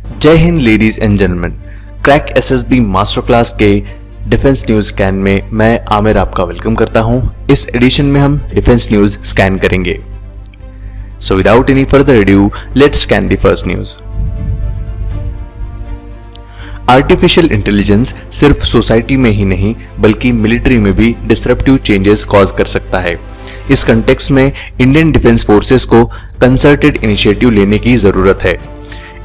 जय Hind ladies and gentleman, crack SSB master class के defence news scan में मैं आमिर आपका वेलकम करता हूं। इस एडिशन में हम डिफेंस न्यूज स्कैन करेंगे। So without any further edu, let's scan the first news. Artificial intelligence सिर्फ सोसाइटी में ही नहीं बल्कि मिलिट्री में भी डिसरप्टिव चेंजेस कॉज कर सकता है। इस कंटेक्स्ट में इंडियन डिफेंस फोर्सेस को कंसर्टेड इनिशिएटिव लेने की जरूरत है।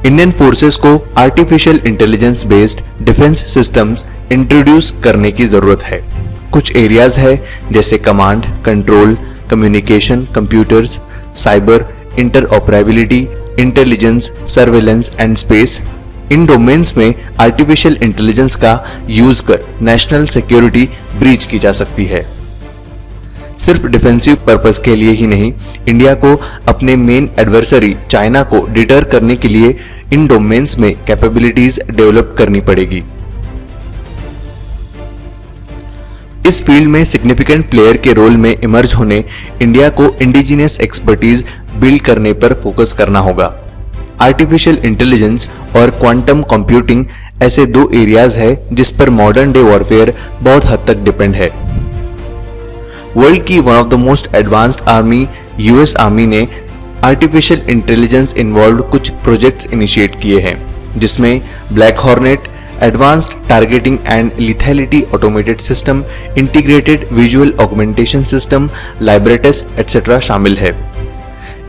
इंडियन फोर्सेस को artificial intelligence based defence systems introduce करने की जरूरत है। कुछ एरियाज है जैसे command, control, communication, computers, cyber, interoperability, intelligence, surveillance and space. In domains में आर्टिफिशियल इंटेलिजेंस का यूज कर नेशनल सिक्योरिटी ब्रीच की जा सकती है। सिर्फ डिफेंसिव पर्पस के लिए ही नहीं, इंडिया को अपने मेन एडवर्सरी चाइना को डिटर करने के लिए इन डोमेन्स में कैपेबिलिटीज डेवलप करनी पड़ेगी। इस फील्ड में सिग्निफिकेंट प्लेयर के रोल में इमर्ज होने इंडिया को इंडिजिनियस एक्सपर्टीज बिल्ड करने पर फोकस करना होगा। आर्टिफिशियल इंटेलिजेंस और क्वांटम कंप्यूटिंग ऐसे दो एरियाज है जिस पर मॉडर्न डे वॉरफेयर बहुत हद तक डिपेंड है। वर्ल्ड की one of the most advanced army US army ने आर्टिफिशियल इंटेलिजेंस इन्वॉल्व कुछ प्रोजेक्ट्स इनिशिएट किए हैं, जिसमें Black Hornet, advanced targeting and lethality automated system, integrated visual augmentation system, Libratus et cetera शामिल है।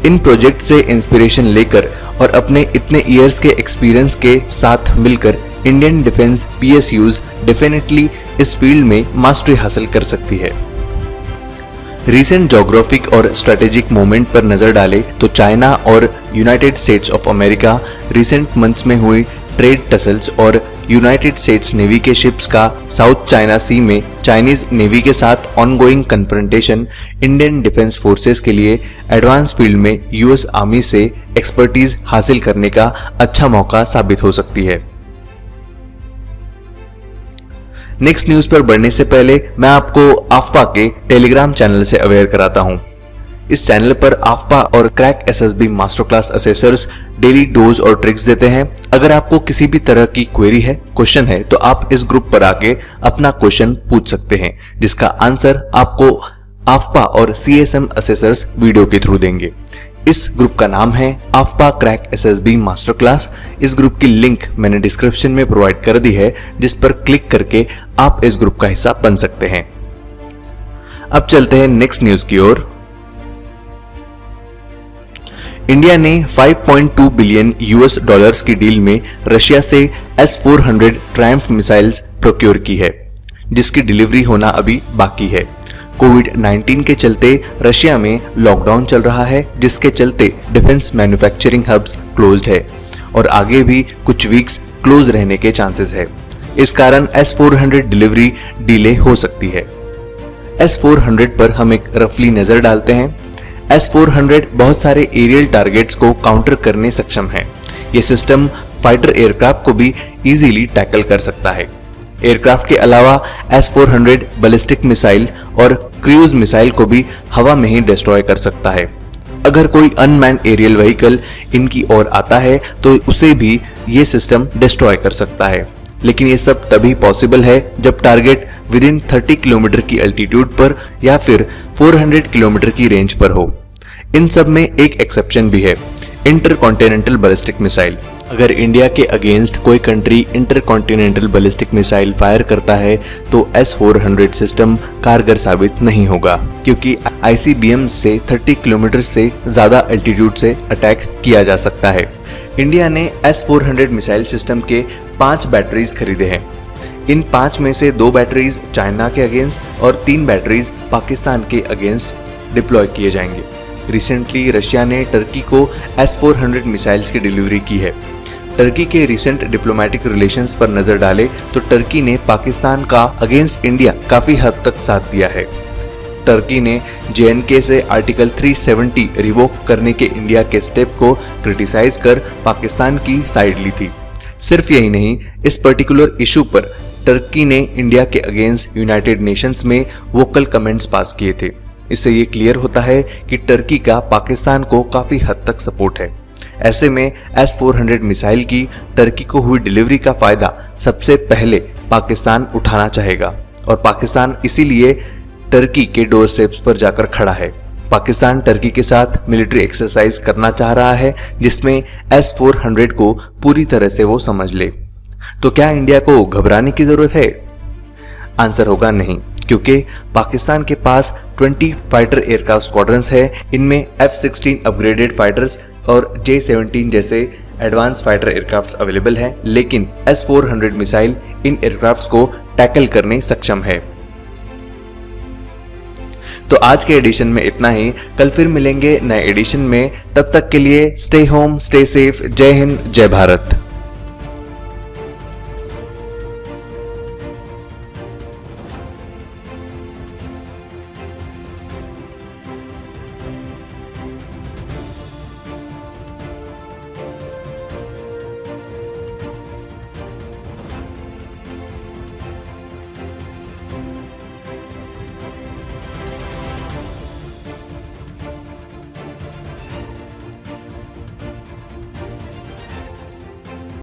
इन प्रोजेक्ट से इंस्पिरेशन लेकर और अपने इतने ईयर्स के एक्सपीरियंस के साथ मिलकर इंडियन डिफेंस पीएसयूज डेफिनेटली इस फील्ड में मास्टरी हासिल कर सकती है। रीसेंट ज्योग्राफिक और स्ट्रेटेजिक मूवमेंट पर नजर डालें तो चाइना और United states of America recent months में हुई ट्रेड टसल्स और यूनाइटेड स्टेट्स नेवी के शिप्स का साउथ चाइना सी में चाइनीज नेवी के साथ ongoing confrontation Indian defence forces के लिए एडवांस फील्ड में यूएस आर्मी से एक्सपर्टीज हासिल करने का अच्छा मौका साबित हो सकती है। नेक्स्ट न्यूज पर बढ़ने से पहले मैं आपको आफ्पा के टेलीग्राम चैनल से अवेयर कराता हूं। इस चैनल पर आफ्पा और crack SSB master class assessors daily dose और ट्रिक्स देते हैं। अगर आपको किसी भी तरह की क्वेरी है, क्वेश्चन है, तो आप इस ग्रुप पर आके अपना क्वेश्चन पूछ सकते हैं, जिसका आंसर आपको आफ्पा और सीएसएम असेसर्स वीडियो के थ्रू देंगे। इस ग्रुप का नाम है आफ्पा क्रैक एसएसबी मास्टर क्लास। इस ग्रुप की लिंक मैंने डिस्क्रिप्शन में प्रोवाइड कर दी है, जिस पर क्लिक करके आप इस ग्रुप का हिस्सा बन सकते हैं। अब चलते हैं नेक्स्ट न्यूज की ओर। इंडिया ने 5.2 बिलियन यूएस डॉलर्स की डील में रशिया से S-400 ट्रायम्फ मिसाइल्स प्रोक्योर की है, जिसकी डिलीवरी होना अभी बाकी है। कोविड-19 के चलते रशिया में लॉकडाउन चल रहा है, जिसके चलते डिफेंस मैन्युफैक्चरिंग हब्स क्लोज्ड है और आगे भी कुछ वीक्स क्लोज रहने के चांसेस है। इस कारण S-400 डिलीवरी डिले हो सकती है। S-400 पर हम एक रफली नजर डालते हैं। S-400 बहुत सारे एरियल टारगेट्स को काउंटर करने सक्षम है। यह सिस्टम फाइटर एयरक्राफ्ट को भी इजीली टैकल कर सकता है। एयरक्राफ्ट के अलावा S-400 बैलिस्टिक मिसाइल और क्रूज मिसाइल को भी हवा में ही डिस्ट्रॉय कर सकता है। अगर कोई अनमैन्ड एरियल व्हीकल इनकी ओर आता है तो उसे भी ये सिस्टम डिस्ट्रॉय कर सकता है, लेकिन ये सब तभी पॉसिबल है जब टारगेट विद इन 30 किलोमीटर की अल्टीट्यूड पर या फिर 400 किलोमीटर की रेंज पर हो। इन सब में एक एक्सेप्शन भी है, इंटरकॉन्टिनेंटल बैलिस्टिक मिसाइल। अगर इंडिया के अगेंस्ट कोई country intercontinental ballistic missile fire करता है तो S-400 सिस्टम कारगर साबित नहीं होगा, क्योंकि ICBM से 30 किलोमीटर से ज्यादा एल्टीट्यूड से अटैक किया जा सकता है। इंडिया ने S-400 मिसाइल सिस्टम के 5 बैटरीज खरीदे हैं। इन 5 में से 2 बैटरीज चाइना के अगेंस्ट और 3 बैटरीज पाकिस्तान के अगेंस्ट डिप्लॉय किए जाएंगे। रिसेंटली रशिया ने टर्की को S-400 मिसाइल्स की डिलीवरी की है। टर्की के रिसेंट डिप्लोमेटिक रिलेशंस पर नजर डाले तो टर्की ने पाकिस्तान का अगेंस्ट इंडिया काफी हद तक साथ दिया है। टर्की ने JNK से आर्टिकल 370 रिवोक करने के इंडिया के स्टेप को क्रिटिसाइज कर पाकिस्तान की साइड ली थी। सिर्फ यही नहीं, इस पर्टिकुलर इशू पर टर्की ने इंडिया के अगेंस्ट यूनाइटेड नेशंस में वोकल कमेंट्स पास किए थे। इससे ये क्लियर होता है कि टर्की का पाकिस्तान को काफी हद तक सपोर्ट है। ऐसे में S-400 मिसाइल की टर्की को हुई डिलीवरी का फायदा सबसे पहले पाकिस्तान उठाना चाहेगा और पाकिस्तान इसीलिए टर्की के डोर स्टेप्स पर जाकर खड़ा है। पाकिस्तान टर्की के साथ मिलिट्री एक्सरसाइज करना चाह रहा है जिसमें S-400 को पूरी तरह से वो समझ ले। तो क्या इंडिया को घबराने की जरूरत है? आंसर होगा नहीं, क्योंकि पाकिस्तान के पास 20 फाइटर एयरक्राफ्ट स्क्वाड्रंस है। इनमें F-16 अपग्रेडेड फाइटर्स और J-17 जैसे एडवांस फाइटर एयरक्राफ्ट अवेलेबल हैं, लेकिन S-400 मिसाइल इन एयरक्राफ्ट्स को टैकल करने सक्षम है। तो आज के एडिशन में इतना ही। कल फिर मिलेंगे नए एडिशन में। तब तक के लिए स्टे होम, स्टे सेफ। जय हिंद, जय भारत।